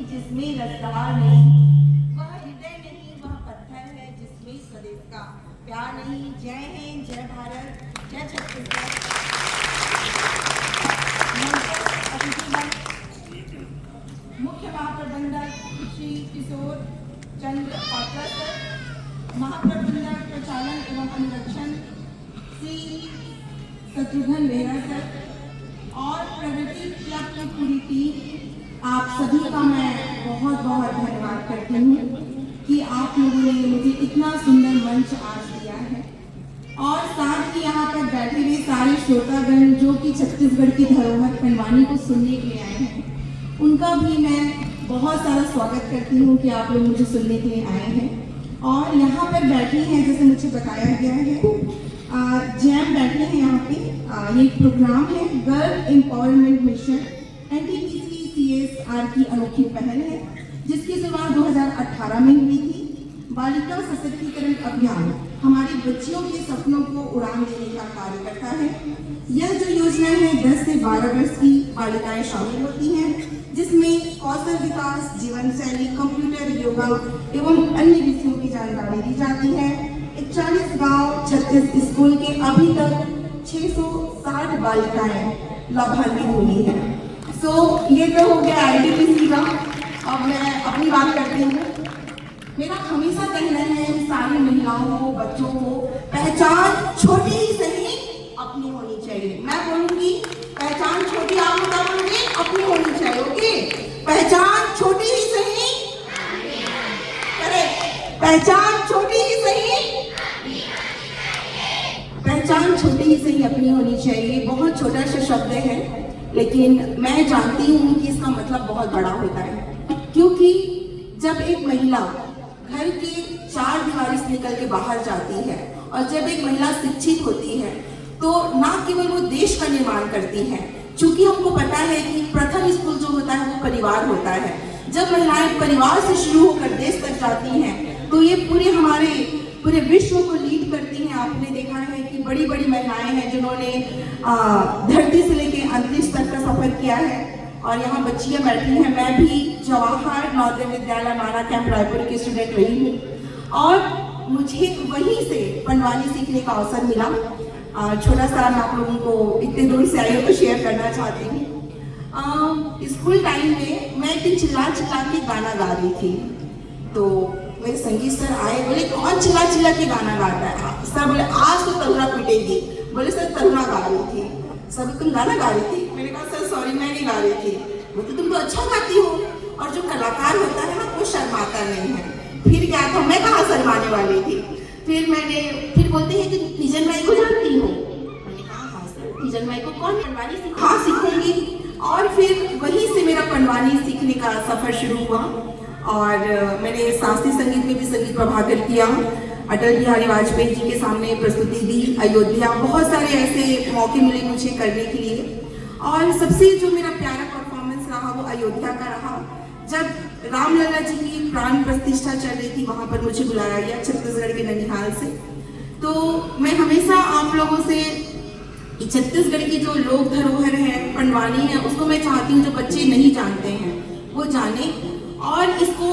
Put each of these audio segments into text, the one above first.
जिसमें रफ्तार नहीं, वह हृदय नहीं, वह पत्थर है जिसमें स्वदेश का प्यार नहीं। जय हिंद, जय भारत, जय छत्तीसगढ़। मुख्य महाप्रबंधक श्री किशोर चंद्र पात्रा सर, महाप्रबंधक प्रचालन एवं अनुरक्षण श्री शत्रुघ्न बेहरा सर और प्रगति क्लब की पूरी टीम, आप सभी का मैं बहुत बहुत धन्यवाद करती हूँ कि आप लोगों ने मुझे इतना सुंदर मंच आज दिया है। और साथ ही यहाँ पर बैठे हुए सारे श्रोतागण जो कि छत्तीसगढ़ की धरोहर पंडवानी को सुनने के लिए आए हैं, उनका भी मैं बहुत सारा स्वागत करती हूँ कि आप लोग मुझे सुनने के लिए आए हैं। और यहाँ पर बैठे हैं, जैसे मुझे बताया गया है, जैम बैठे हैं यहाँ पे। ये प्रोग्राम है गर्ल एम्पावरमेंट मिशन NTPC-CSR की अनोखी पहल है, जिसकी शुरुआत 2018 में हुई थी। बालिका सशक्तिकरण अभियान हमारी बच्चियों के सपनों को उड़ान देने का कार्य करता है। यह जो योजना है 10 से 12 वर्ष की बालिकाएं शामिल होती हैं, जिसमें कौशल विकास, जीवन शैली, कंप्यूटर, योगा एवं अन्य विषयों की जानकारी दी जाती है। 41 गांव, 36 स्कूल के अभी तक 660 बालिकाएं लाभान्वित हुई हैं। ये तो हो गया ITPC का। अब मैं अपनी बात करती हूँ। मेरा हमेशा कहना है सारी महिलाओं को, बच्चों को, पहचान छोटी ही सही अपनी होनी चाहिए। मैं बोलूंगी पहचान छोटी, आप बता बोलोगे अपनी होनी चाहिए। ओके, पहचान छोटी ही सही, करेक्ट, पहचान छोटी ही सही, पहचान छोटी ही सही अपनी होनी चाहिए। बहुत छोटा सा शब्द है, लेकिन मैं जानती हूँ कि इसका मतलब बहुत बड़ा होता है, क्योंकि जब एक महिला घर के चार दीवारी से निकल के बाहर जाती है और जब एक महिला शिक्षित होती है तो ना केवल वो देश का निर्माण करती है, क्योंकि हमको पता है कि प्रथम स्कूल जो होता है वो परिवार होता है। जब महिलाएं परिवार से शुरू होकर देश तक जाती हैं तो ये पूरे विश्व को लीड करती हैं। आपने देखा है कि बड़ी बड़ी महिलाएं हैं जिन्होंने धरती से लेके अंतरिक्ष तक का सफर किया है। और यहाँ बच्चियाँ बैठी हैं, मैं भी जवाहर नवोदय विद्यालय माना कैंप रायपुर की स्टूडेंट रही हूँ और मुझे वहीं से पंडवानी सीखने का अवसर मिला। छोटा सा मैं आप लोगों को इतने दूर से आई हूँ तो शेयर करना चाहती हूँ। स्कूल टाइम में मैं एक दिन चिल्ला चिल्ला के गाना गा रही थी, तो मेरे संगीत सर आए, बोले कौन चिल्ला चिल्ला के गाना गाता है? सर बोले आज तो तरुणा पीटेगी। बोले सर तरुणा गा रही थी। सर तुम गाना गा रही थी? मैंने कहा सर सॉरी मैं नहीं गा रही थी। बोले तुम तो अच्छा गाती हो, और जो कलाकार होता है ना वो शर्माता नहीं है। फिर क्या था, मैं कहाँ शर्माने वाली थी। फिर बोलते हैं कि तीजन माई को जानती हो? मैंने कहा हाँ सर। तीजन माई को कौन? पंडवानी सीखूंगी। हाँ सीखूंगी। और फिर वहीं से मेरा पंडवानी सीखने का सफर शुरू हुआ और मैंने शास्त्रीय संगीत में भी संगीत प्रभाकर किया। अटल बिहारी वाजपेयी जी के सामने प्रस्तुति दी, अयोध्या, बहुत सारे ऐसे मौके मिले मुझे करने के लिए। और सबसे जो मेरा प्यारा परफॉर्मेंस रहा वो अयोध्या का रहा, जब रामलला जी की प्राण प्रतिष्ठा चल रही थी, वहां पर मुझे बुलाया गया छत्तीसगढ़ के ननिहाल से। तो मैं हमेशा आप लोगों से छत्तीसगढ़ की जो लोक धरोहर है, पंडवानी है, उसको मैं चाहती हूँ जो बच्चे नहीं जानते हैं वो जाने और इसको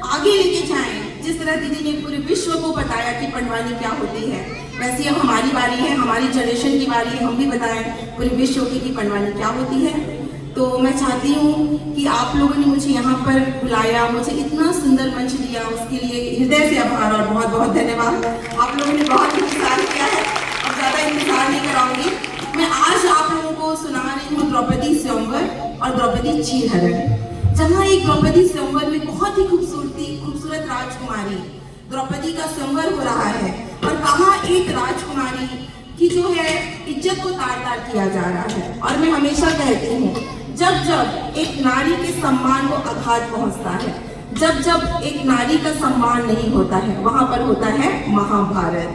आगे लेके जाएं। जिस तरह दीदी ने पूरे विश्व को बताया कि पंडवानी क्या होती है, वैसे अब हमारी बारी है, हमारी जनरेशन की बारी है, हम भी बताएं पूरे विश्व की कि पंडवानी क्या होती है। तो मैं चाहती हूँ कि आप लोगों ने मुझे यहाँ पर बुलाया, मुझे इतना सुंदर मंच दिया, उसके लिए हृदय से आभार और बहुत बहुत धन्यवाद। आप लोगों ने बहुत इंतजार किया है, अब ज़्यादा इंतजार नहीं कराऊंगी। मैं आज आप लोगों को सुना रही हूँ द्रौपदी स्वयंवर और द्रौपदी चीरहरण, जहाँ एक द्रौपदी स्वयंवर में बहुत ही खूबसूरत राजकुमारी द्रौपदी का स्वयंवर हो रहा है और कहाँ एक राजकुमारी की जो है इज्जत को तार-तार किया जा रहा है। और मैं हमेशा कहती हूँ जब जब एक नारी के सम्मान को आघात पहुंचता है, जब जब एक नारी का सम्मान नहीं होता है, वहां पर होता है महाभारत।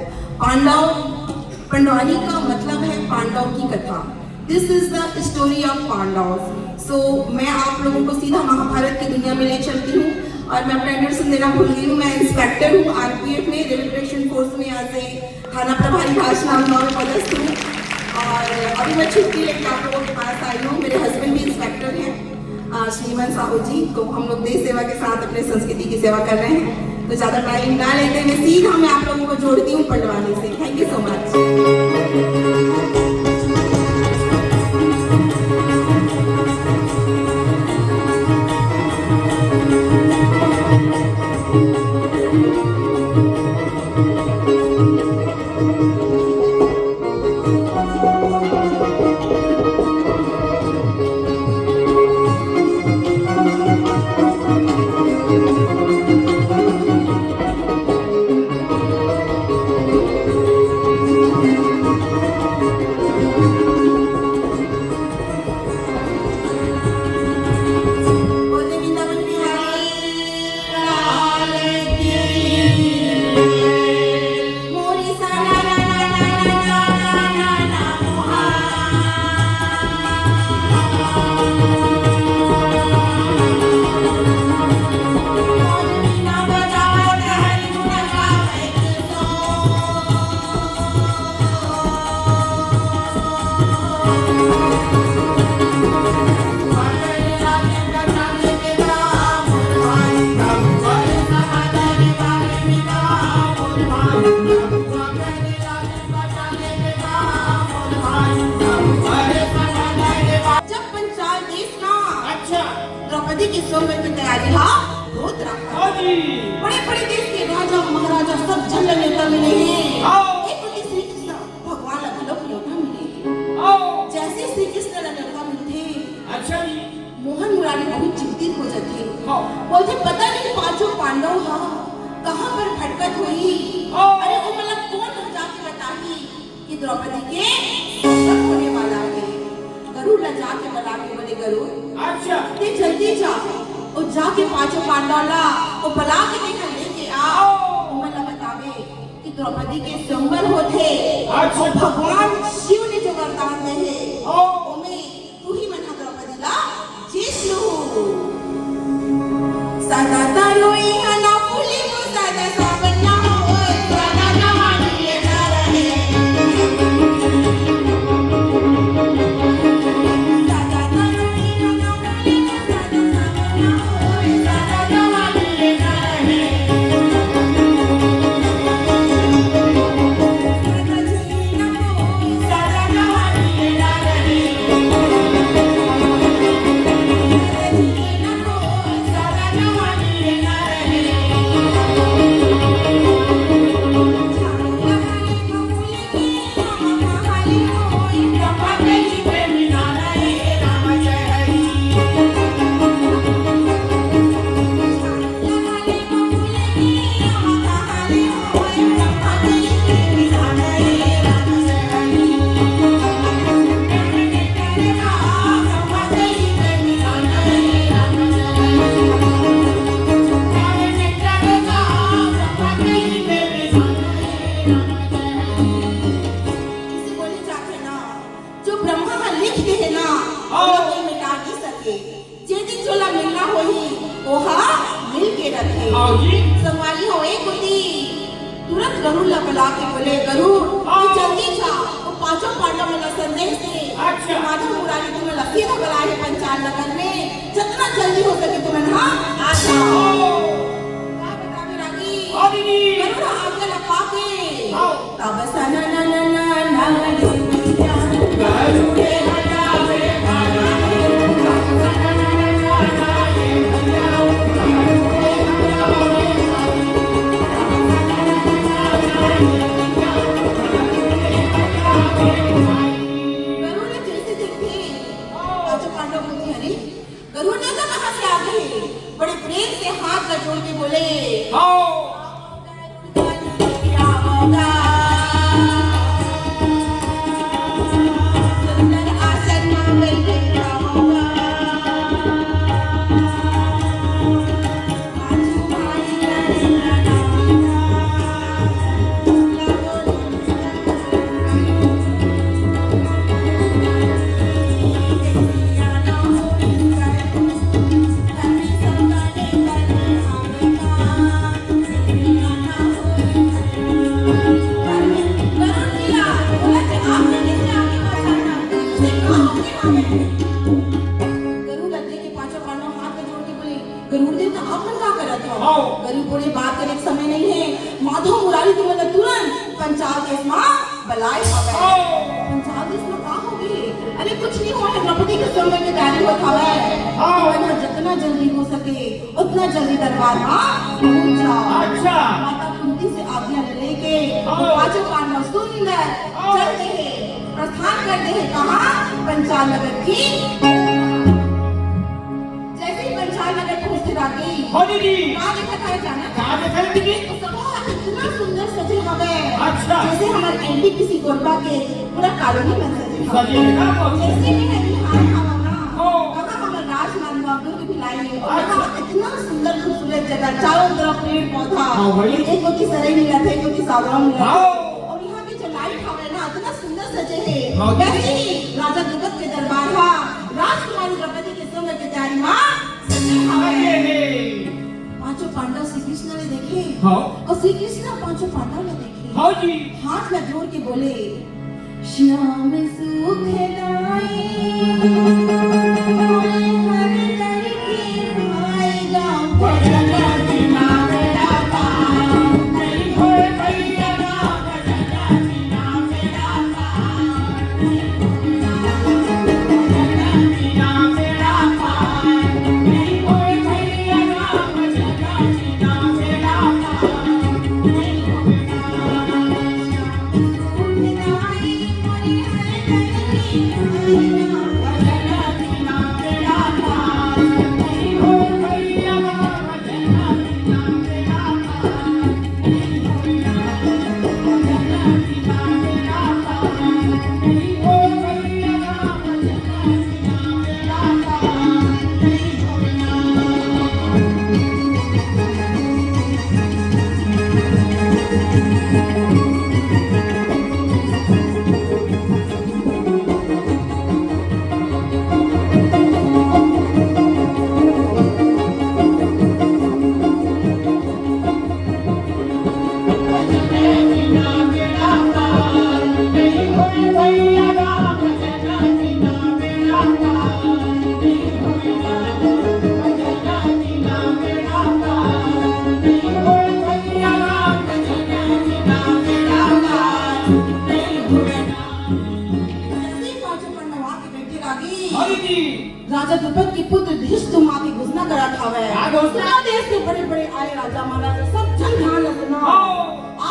पंडवानी का मतलब है पांडव की कथा। This is the story of Pandav. So मैं आप लोगों को सीधा महाभारत की दुनिया में ले चलती हूँ और मैं अपना इंट्रोडक्शन देना भूल गई हूँ। मैं इंस्पेक्टर हूँ आरपीएफ में, रेलवे प्रोटेक्शन फोर्स में आज से थाना प्रभारी भाषणाम में पदस्थ हूँ और अभी मैं छुट्टी लेकर आप लोगों के पास आई हूँ। मेरे हस्बैंड भी इंस्पेक्टर हैं श्रीमान साहू जी, तो हम लोग देश सेवा के साथ अपने संस्कृति की सेवा कर रहे हैं। तो ज़्यादा टाइम ना लेते हुए सीधा मैं आप लोगों को जोड़ती हूँ पंडवानी से। Thank you so much. Draupadi की स्वयंवर की तैयारी होत रहा। बड़े बड़े देश के राजा महाराजा सब जल नेता मिले हैं। एक बड़ी श्री कृष्ण भगवान अभिलोक न्योता मिले। जैसे श्री कृष्ण न्योता मिलते, अच्छा मोहन मुरारी बहुत चिंतित हो जाते, बोलते पता नहीं पांचों पांडव कहाँ पर भटकत हुई। अरे वो मतलब कौन जाके बताही कि द्रौपदी के होने वाला है। गरुड़ ला जाके बुला के बोले गरुड़ अच्छा ते जल्दी जा और जाके पांचों पांडवला और बुला के देखा लेके आओ उमला बतावे कि द्रौपदी के संबल होते अच्छा भगवान शिव ने जो वरदान दे है ओ ओमे तू ही मना द्रौपदी ला जीत लो सदा तारोई हना फूली वो सदा सावना हो सदा जवानी ये ना रहे सदा तारोई हना फूली वो सदा सावना हो सदा जवानी ये ना रहे सदा जीना हो सदा जवानी ये ना रहे संवाली हो एक होती तुरंत गरुड़ ला बुला के बोले गरुड़ तू जल्दी जा वो पांचों पांडव में संदेश दे अच्छा माधव मुरारी तुम्हें लकी तो बुला है पंचाल नगर में जितना जल्दी हो सके तुम्हें हाँ आ जाओ क्या बता विरागी गरुड़ आगे लगा के तब सना ना ना ना ना गरुड़े हटावे गरुड़ ने तो कहा से आ गए बड़े प्रेम से हाथ का जोड़ के बोले क्या होगा सुंदर आसन में बैठे क्या होगा आजू भाई गरीब बोले बात करने का समय नहीं है माधव मुरारी तुम्हें तुरंत पंचाल देश में बलाई पंचाल देश में कहाँ होगी अरे कुछ नहीं हुआ है द्रौपदी के समय में तैयारी हो खावा है जितना जल्दी हो सके उतना जल्दी दरबार में पहुंच जाओ अच्छा माता कुंती से आज्ञा लेके पांचों पांडव सुंदर चलते हैं प्रस्थान करते हैं कहाँ पंचाल नगर की नगर पहुंचते रागी कहाँ देखा था जाना कहाँ देखा है दीदी इतना सुंदर सजे हवे अच्छा जैसे हमारे एनटीपीसी गोरबा के पूरा कॉलोनी बन सजे ना जैसे कि नहीं हाय हमारा कहाँ हमारा राजमान बाबू की भिलाई है इतना सुंदर खूबसूरत जगह चारों तरफ पेड़ पौधा एक को की सराय मिला था एक को की सावरा मिला और यहाँ पे जो लाइट हवे ना इतना सुंदर सजे है वैसे ही राजा द्रुपद के दरबार था राजकुमारी द्रौपदी के समय की तैयारी माँ पांचों पांडव श्री कृष्ण ने देखे और श्री कृष्ण पांचों पांडव ने देखे हाथ में जोड़ के बोले श्याम सुख दाई हर करके आएगा भजन बिना मेरा पार नहीं होए भैया भजन बिना मेरा पार बिना मेरा पार नहीं होए भैया भजन बिना मेरा पार नहीं होए श्याम सुख दाई हर करके आएगा भजन पुत्र धृष्टद्युम्न की घोषणा करा ठावे। क्या घोषणा? सुनो देश के बड़े बड़े आए राजा महाराजा सब जन ध्यान रखना। हाँ।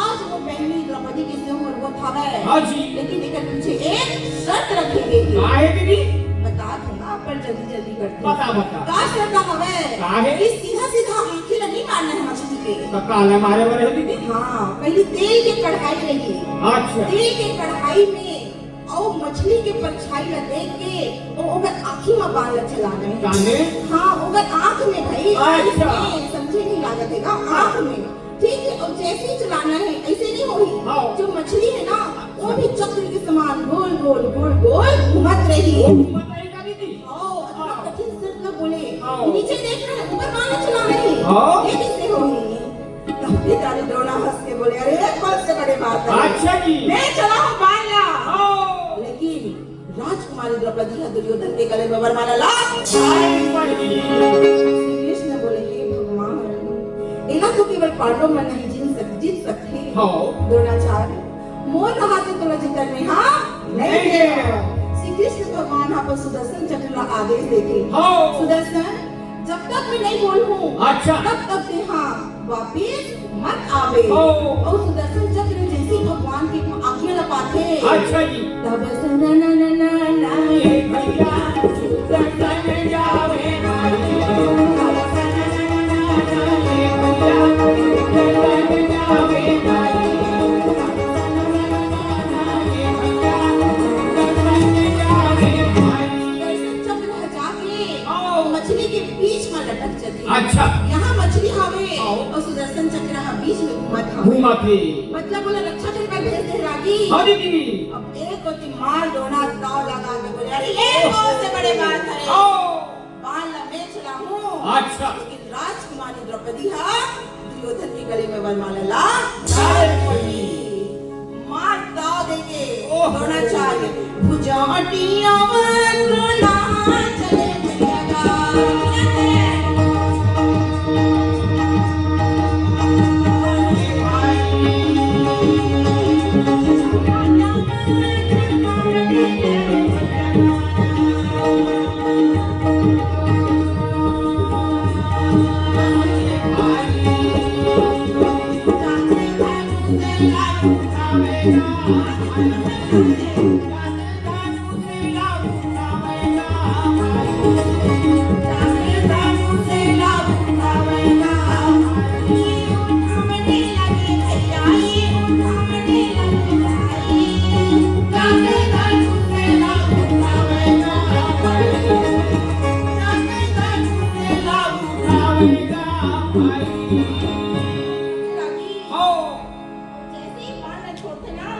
आज वो बहनी द्रौपदी के सिंह और वो ठावे। हाँ जी। लेकिन इनके पीछे एक शर्त रखी गई है। काहे दीदी? बता दूंगा पर जल्दी जल्दी करते। बता बता। का शर्त हवे? काहे? कि सीधा सीधा आंखें नहीं मारना है मछली पे। तो काला मारे वाले हो दीदी? हाँ, पहले तेल की कढ़ाई रही। अच्छा। तेल की कढ़ाई में और मछली के परछाई ला देख के और ओकर आँखी में बाल चलाना है। काने? हाँ, ओकर आँख में भाई। अच्छा। समझे नहीं लागत है ना आँख में। ठीक है, और जैसे ही चलाना है ऐसे नहीं होगी। हाँ। जो मछली है ना वो भी चक्र के समान गोल गोल गोल गोल घूमत रही। बताइएगा दीदी? कठिन शर्त न बोले। हाँ। नीचे देख रहे हैं ऊपर बाल चला रही। हाँ। ये कैसे होगी? पिताजी द्रोणा हंस के बोले अरे कौन से बड़े बात है। अच्छा जी। मैं चला हूँ बाला। हाँ। लेकिन राजकुमारी द्रौपदी का दुर्योधन के गले में वरमाला ला। आई बड़ी। श्री कृष्ण बोले हे भगवान, इना तो केवल पांडव में नहीं जीत सकते। हाँ। द्रोणाचार्य मोर नहाते तुला जीतन में हाँ नहीं नहीं। श्री कृष्ण भगवान यहाँ पर सुदर्शन चक्र ला आदेश देते। हाँ। सुदर्शन जब तक मैं नहीं बोलूं अच्छा। तब तक से हाँ वापिस मत आवे। हाँ। और सुदर्शन चक्र जैसे भगवान की आंखें लगाते। अच्छा जी। तब से ना ना ना ना ना ये भैया सुदर्शन जावे भाई। ये भैया सुदर्शन जावे भाई। ये भैया सुदर्शन जावे भाई। सुदर्शन चक्र हटा के हाँ। मछली के बीच में लटक जाती। अच्छा। यहाँ मछली हवे हाँ। और सुदर्शन चक्र यहाँ बीच में घूमत हवे। घूमा थे। मतलब बोले रक्षा करके भेज दे रागी। हाँ दीदी। अब एक होती मार दोना ताव लगा के बोले अरे ये कौन से बड़े बात है। हाँ। बाल लंबे चला हूँ। अच्छा। लेकिन राजकुमारी द्रौपदी हा दुर्योधन के गले में वरमाला ला। मार ताव देके ओह। द्रोणाचार्य भुजाटियां द्रोणा चले लगा।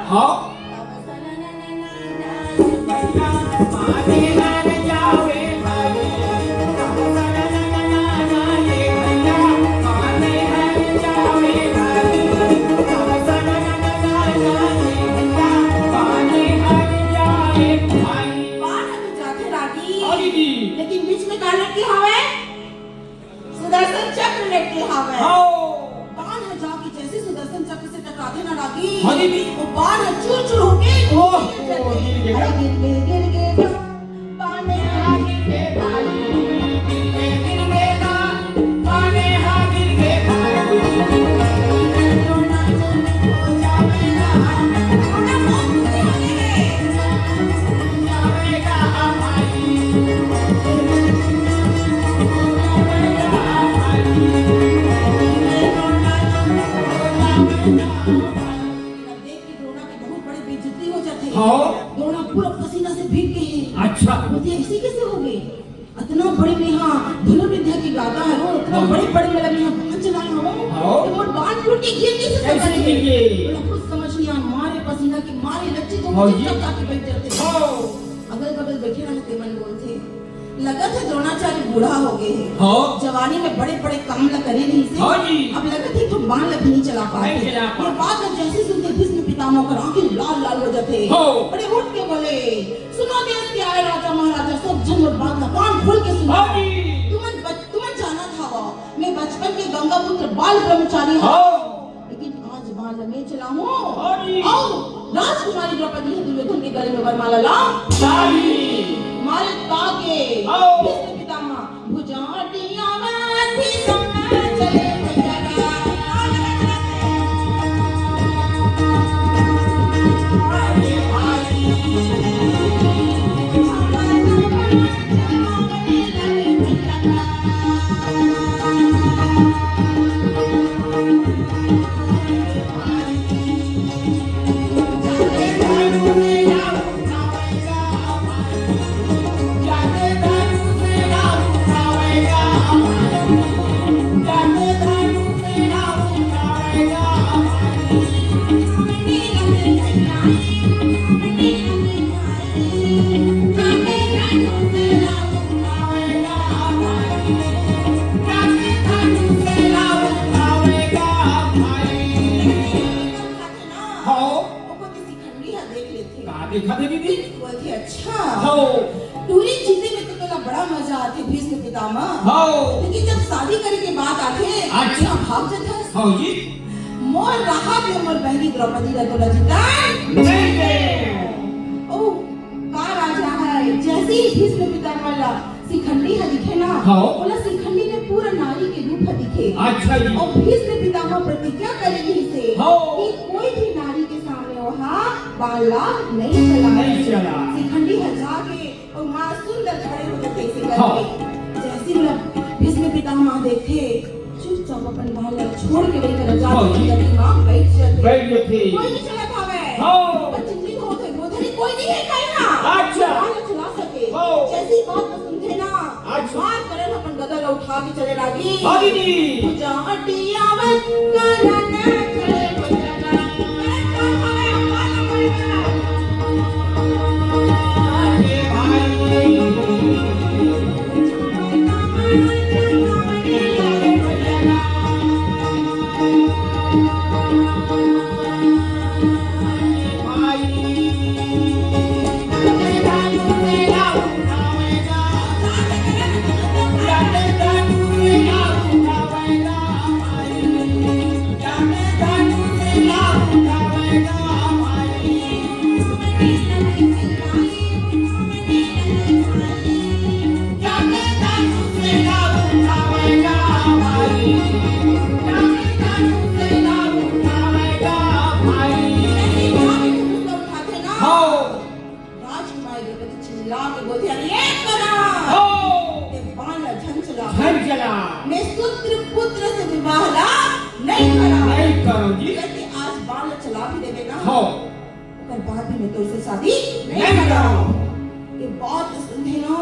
हाँ। लेकिन बीच में कहा लटकी हवे सुदर्शन चक्र लटकी हवे। बाण है जाके जैसे सुदर्शन चक्र से टकराते ना रागी। हाँ दीदी। वो बाण चूर चूर होके ओह, गिर जाते। गिर गया। अरे गिर गए बाण में आगे के भाई। द्रोणा पूरा पसीना से भीग गए। अच्छा। बोलते ऐसे कैसे हो गए? इतना बड़े में हाँ धनुर्विद्या की गाथा है वो इतना बड़े बड़े में लगे यहाँ बाण चलाए हो और बाण टूट के गिर कैसे कैसे गिर गए? बोला कुछ समझ नहीं आया। मारे पसीना की मारे लच्चे तो हाँ मुझे जी। सब जाके बैठ जाते। अगल बगल बैठे रहते मन बोलते लगा था द्रोणाचार्य बूढ़ा हो गए हैं। हाँ। जवानी में बड़े बड़े काम ल करे नहीं से। हाँ जी। अब लगा था तो बाण लग नहीं चला पाते। नहीं चला पाते। ये बात जब जैसे सुनते भीष्म पितामह कर आंखें लाल लाल हो जाते। हाँ। बड़े उठ के बोले सुनो देश के आए राजा महाराजा सब जन और बात का कान खोल के सुनो। हाँ जी। तुम जाना था वो मैं बचपन के गंगा पुत्र बाल ब्रह्मचारी हूँ। लेकिन आज बाल में चला हूँ। हाँ जी। और राजकुमारी द्रौपदी दुर्योधन के गले में वरमाला ला। मारे ताके हाँ। भीष्म पितामह भुजाटियां बांधी सोना चले भैया अरे भाई देखा थे दीदी बोलती अच्छा हो पूरी जिंदगी में तो तेरा बड़ा मजा आते भीष्म पितामह हो लेकिन जब शादी करे के बात आते अच्छा। भाग जाता है हो जी मोर रहा के मोर बहनी द्रौपदी रा तोला जितान नहीं दे ओ का राजा है जैसे ही भीष्म पितामह ला शिखंडी है दिखे ना हाँ। बोला शिखंडी में पूरा नारी के रूप है दिखे अच्छा जी और भीष्म पितामह प्रतिज्ञा करेगी से हाँ। कि कोई भी नारी के सामने वहाँ बाला नहीं चला नहीं चला। शिखंडी है जाके और माँ सुंदर खड़े होकर कैसे हाँ। करके जैसे मतलब भीष्म पितामह देखे चुपचाप अपन बाला छोड़ के वही कर हाँ। जाते माँ बैठ जाते बैठ जाते कोई नहीं चला था मैं हाँ। पर चिंतित होते गोधरी कोई नहीं है कहीं ना अच्छा। बाला चला सके हाँ। जैसी बात तो सुनते ना अच्छा। मार करन अपन गदा उठा के चले लागी हाँ दीदी पूजा हटिया वे करन चले बजना अरे भाई शादी नहीं कराओ ये बात सुने ना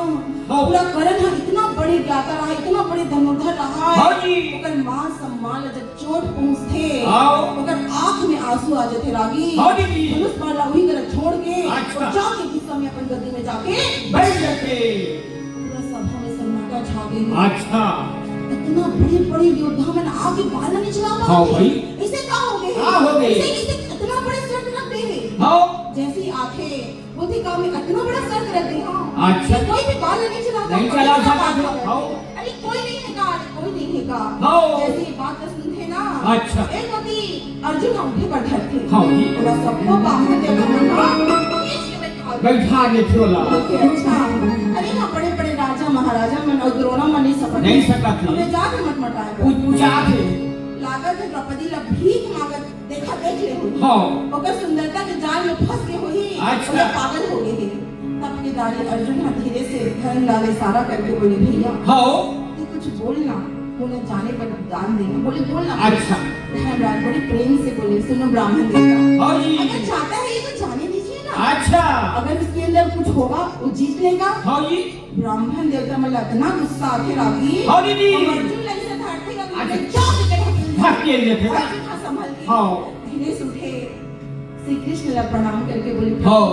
पूरा करण है इतना बड़े ज्ञाता रहा इतना बड़े धनुर्धर रहा ओकर मान सम्मान जब चोट पहुंचते ओकर आंख में आंसू आ जाते रागी धनुष माला वही कर छोड़ के जाके गुस्सा में अपन गद्दी में जाके बैठ जाते पूरा सभा में सन्नाटा छा गया अच्छा इतना बड़े योद्धा में आगे बाल नहीं चला पा हाँ भाई इसे क्या हो गए हाँ हो गए इसे इतना बड़ा शर्त रख दे हाँ जैसी आंखें वो थी काम में इतना बड़ा शर्त रख दे हाँ अच्छा कोई भी बाल नहीं चलाता नहीं चला सकता हाँ अरे कोई नहीं है का कोई नहीं है का हाँ जैसी बात सुनते ना अच्छा एक होती अर्जुन उठे पर थे हाँ जी बोला सबको बाहर दे बना बैठा के थोड़ा अच्छा अरे ना बड़े बड़े राजा महाराजा मन और द्रोणा मन नहीं सकता थे जाके मटमटाए पूछा थे लागत है द्रौपदी ला भीख मांगत देखा देख ले हुई हाँ ओकर सुंदरता के जाल में फंस के हुई अच्छा पागल हो गई तब के दाढ़ी अर्जुन हाथ धीरे से धन लाल इशारा करके बोले भैया हाँ तू कुछ बोलना बोले जाने पर दान देना बोले बोलना अच्छा धर्मराज बड़ी प्रेम से बोले सुनो ब्राह्मण देवता हाँ जी अगर चाहता है ये तो जाने दीजिए ना अच्छा अगर उसके अंदर कुछ होगा वो जीत लेगा हाँ जी ब्राह्मण देवता मतलब इतना गुस्सा आके रागी हाँ दीदी अर्जुन लग से धारतेगा मुझे क्या भाग लेते हैं संभल के हाँ धीरे से उठे श्री कृष्ण ला प्रणाम करके बोले हाँ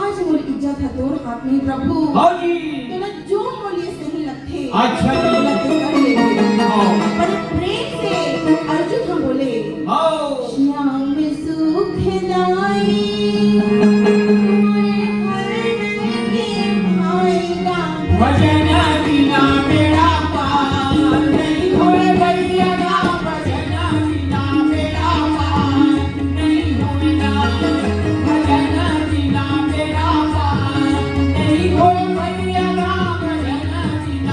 आज मोर इज्जत है तोर हाथ में प्रभु हाँ जी तोला जो बोलिए सही लगते अच्छा जी लगते कर लेंगे हाँ पर प्रेम से अर्जुन हम बोले हाँ श्याम सुख दाई भजन बिना मेरा पार नहीं होए भैया ना भजन बिना मेरा पार नहीं होए ना भजन बिना मेरा पार नहीं होए भैया ना भजन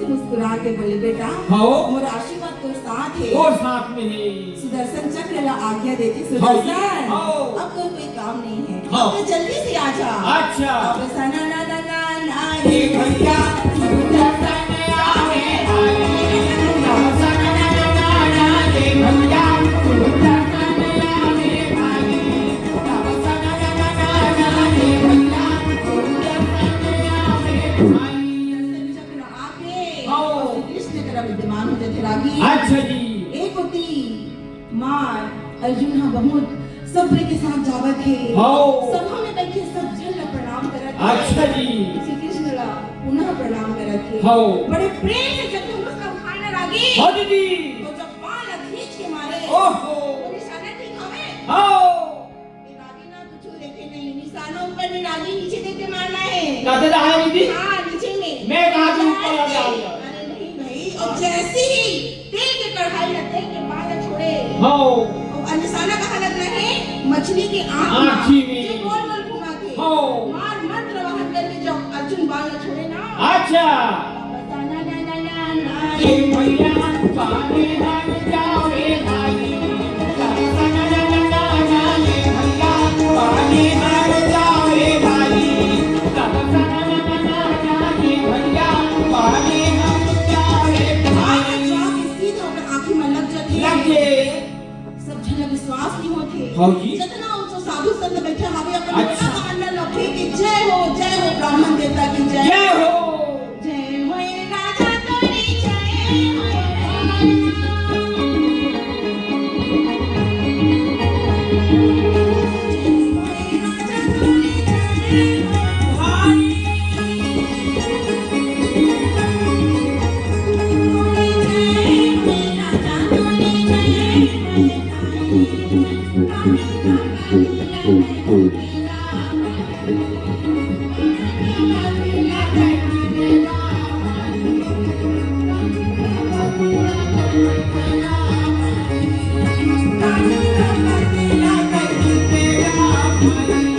मुस्कुरा के बोले बेटा हाँ। मोर आशीर्वाद तो साथ है और साथ में है सुदर्शन चक्र ला आज्ञा देती हाँ जी, सुदर्शन हाँ। अब तो कोई काम नहीं है हाँ। अब तो जल्दी से आ जा अच्छा। अब सना ना ना ना ना हे भैया सुदर्शन आवे भाई सुदर्शन ना हे भैया सुदर्शन आवे भाई सुदर्शन ना हे भैया सुदर्शन आवे भाई चक्र आगे हाँ। और श्री कृष्ण तेरा विद्यमान हो जाते रागी अच्छा जी एक होती मार अर्जुन हाँ बहुत सब्र के साथ जावत है हाँ। सभा में बैठे सब जन ला प्रणाम करत है अच्छा जी श्री कृष्ण ला पुनः प्रणाम करत है हाँ। बड़े प्रेम से जब तुम उसका उठाए ना रागी हाँ दीदी तो जब बाण ला खींच के मारे ओहो वो निशाना ठीक हवे हाँ ये रागी ना कुछ देखे नहीं निशाना ऊपर नहीं रागी नीचे देख के मारना है कहते रहा है दीदी हाँ नीचे में मैं कहा कि ऊपर आ जाऊंगा अरे नहीं भाई और जैसे ही तेल के कढ़ाई ला तेल के बाण ला छोड़े हाँ और निशाना कहाँ लगना है मछली के आँखी में। जो गोल गोल घुमा के हाँ। मार मंत्र वाहन करके जब अर्जुन बाण ला छोड़े ना अच्छा बताना ना ना ना ना हे भैया पानी हम जावे भाई सुदर्शन हे भैया पानी हम जावे भाई सुदर्शन हे भैया पानी हम जावे भाई सीधा होकर आँखें में लग जाती है लगे सब झलक विश्वास नहीं होते हाँ जी। जितना उनको साधु संत बैठे हमें अपने अच्छा। अंदर लौटे कि जय हो ब्राह्मण देवता की जय जय हो जय हो राजा तोरी जय हो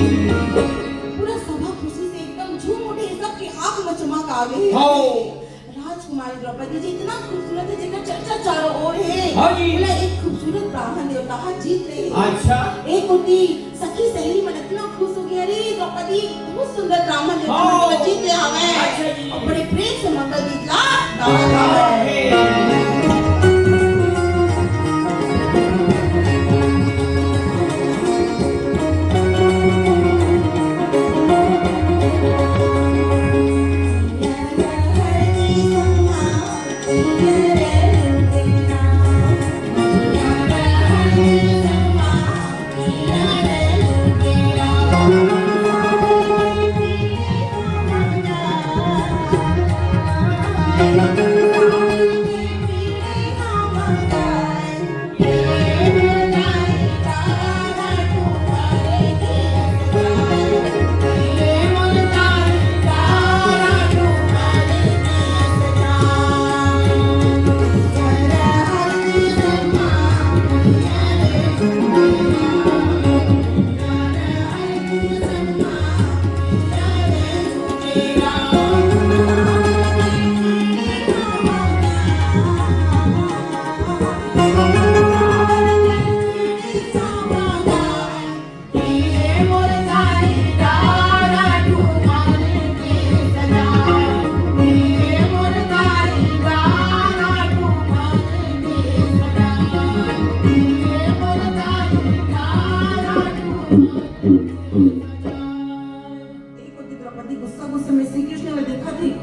पूरा सभा खुशी से एकदम झूम उठे सबकी आंख में चमक आ गई हाँ। राजकुमारी द्रौपदी जी इतना खूबसूरत है जिनका चर्चा चारों ओर है हाँ जी। बोला एक खूबसूरत ब्राह्मण देवता जीत रहे हैं अच्छा एक होती सखी सहेली मन इतना खुश हो गया अरे द्रौपदी बहुत सुंदर ब्राह्मण देवता हाँ। बोला जीत ले हमें अच्छा जी। और बड़े प्रेम से मंगल गीत ला गावा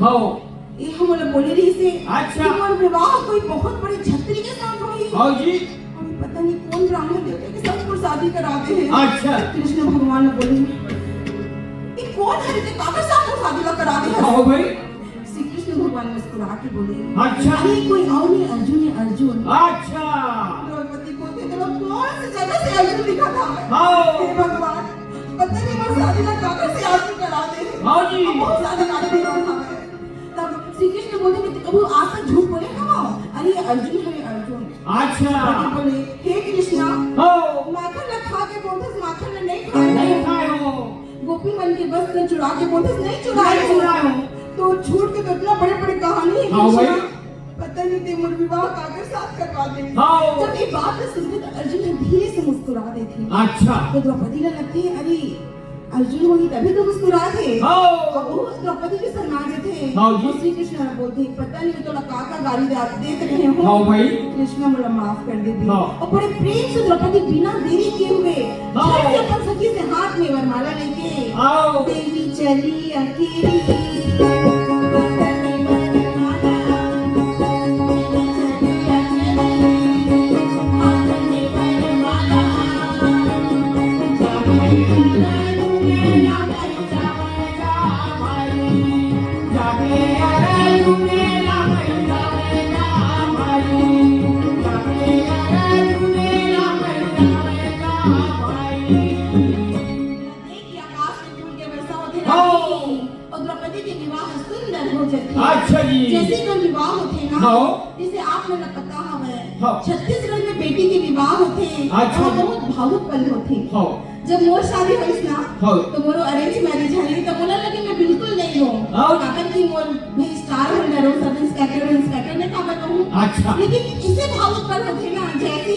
हाँ ये हम लोग बोले रही से अच्छा। कि मोर विवाह कोई बहुत बड़ी छतरी के साथ हुई हाँ जी और पता नहीं कौन ब्राह्मण देवता के साथ को शादी कराते हैं अच्छा कृष्ण भगवान ने बोले ये कौन है जो काका साहब को शादी ला कराते हैं हाँ भाई श्री कृष्ण भगवान मुस्कुरा के बोले अच्छा। अरे कोई और नहीं अर्जुन है अर्जुन अच्छा द्रौपदी को थे तो कौन सी जगह से अर्जुन दिखा था हाँ हे भगवान पता नहीं मोर शादी ला काका से शादी कराते हैं हाँ जी बहुत ज्यादा काटे नहीं था तब श्री कृष्ण बोले कि कबू आज तक झूठ बोले ना अरे अर्जुन है अर्जुन अच्छा बोले हे कृष्णा हाँ माखन न खा के बोलते माखन न नहीं खाए नहीं खाए हो गोपी मन के बस न चुरा के बोलते नहीं चुराए नहीं चुराए हो। तो झूठ के तो इतना बड़े बड़े कहानी नहीं हाँ भाई। पता नहीं तेमुर विवाह काकर साथ करवा दे। हाँ। जब ये बात सुनते तो अर्जुन ने धीरे से मुस्कुरा दे थी। अच्छा। तो द्रौपदी ने लगती है अरे अर्जुन वही तभी तो मुस्कुरा थे। हाँ। और वो द्रौपदी के शरणागत थे। हाँ जी। और श्री कृष्ण ने बोलते पता नहीं तो काका गाली देते रहे हो। हाँ भाई। कृष्ण मुझे माफ कर दे दी। हाँ। और बड़े प्रेम से द्रौपदी बिना देरी किए हुए हाँ। झट से अपन सखी से हाथ में वरमाला लेके आओ। देवी चली अकेली अच्छा जी। जैसे कोई विवाह होते ना हाँ। जैसे आप लोग पता है हाँ। छत्तीसगढ़ में बेटी के विवाह होते अच्छा। और बहुत भावुक पल होते। हाँ। जब मोर शादी हुई ना हाँ। तो मोरो अरेंज मैरिज है तो बोला लगे मैं बिल्कुल नहीं हूँ हाँ। काकर की मोर भाई स्टार होल्डर हो सब इंस्पेक्टर ने कहा कहूँ। अच्छा। लेकिन इसे भावुक पल होते ना जैसे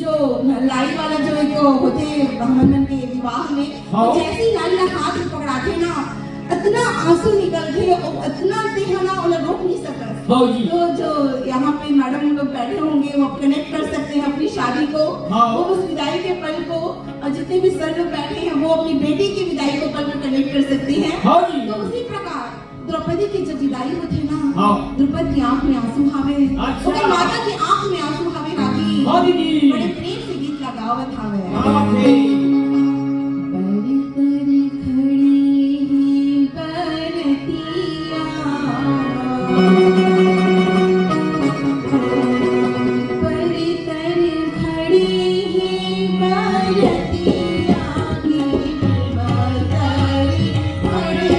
जो लाई वाला जो एक होते ब्राह्मण के विवाह में हाँ। तो जैसे ही लाई का हाथ पकड़ाते ना इतना आंसू निकलते और इतना देहना उन्हें रोक नहीं सकता। हाँ जी। तो जो यहाँ पे मैडम लोग बैठे होंगे वो कनेक्ट कर सकते हैं अपनी शादी को। हाँ। वो उस विदाई के पल को और जितने भी सर लोग बैठे हैं वो अपनी बेटी की विदाई को पल को कनेक्ट कर सकते हैं। हाँ जी। तो उसी प्रकार द्रौपदी की जब विदाई होती ना हाँ। द्रुपद की आंख में आंसू हावे। अच्छा। ओके माता की आंख में आंसू हावे राखी। हाँ दीदी। बड़े प्रेम से गीत लगावत हावे। नमस्ते। बड़ी बड़ी खड़ी ही बरतिया बड़ी तरी खड़ी ही बरतिया की बतरी खड़ी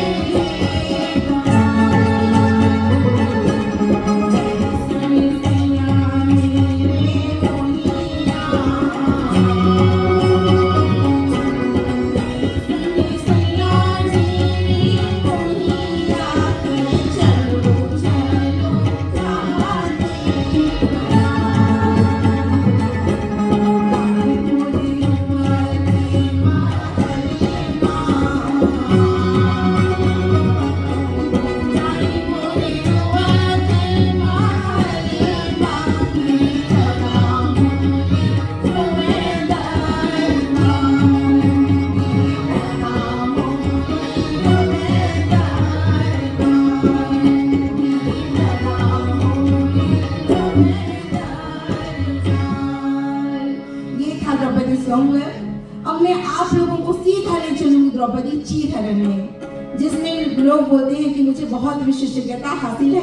सॉन्ग। अब मैं आप लोगों को सीधा ले चलूंगी द्रौपदी चीर हरण में जिसमें लोग बोलते हैं कि मुझे बहुत विशेषज्ञता हासिल है।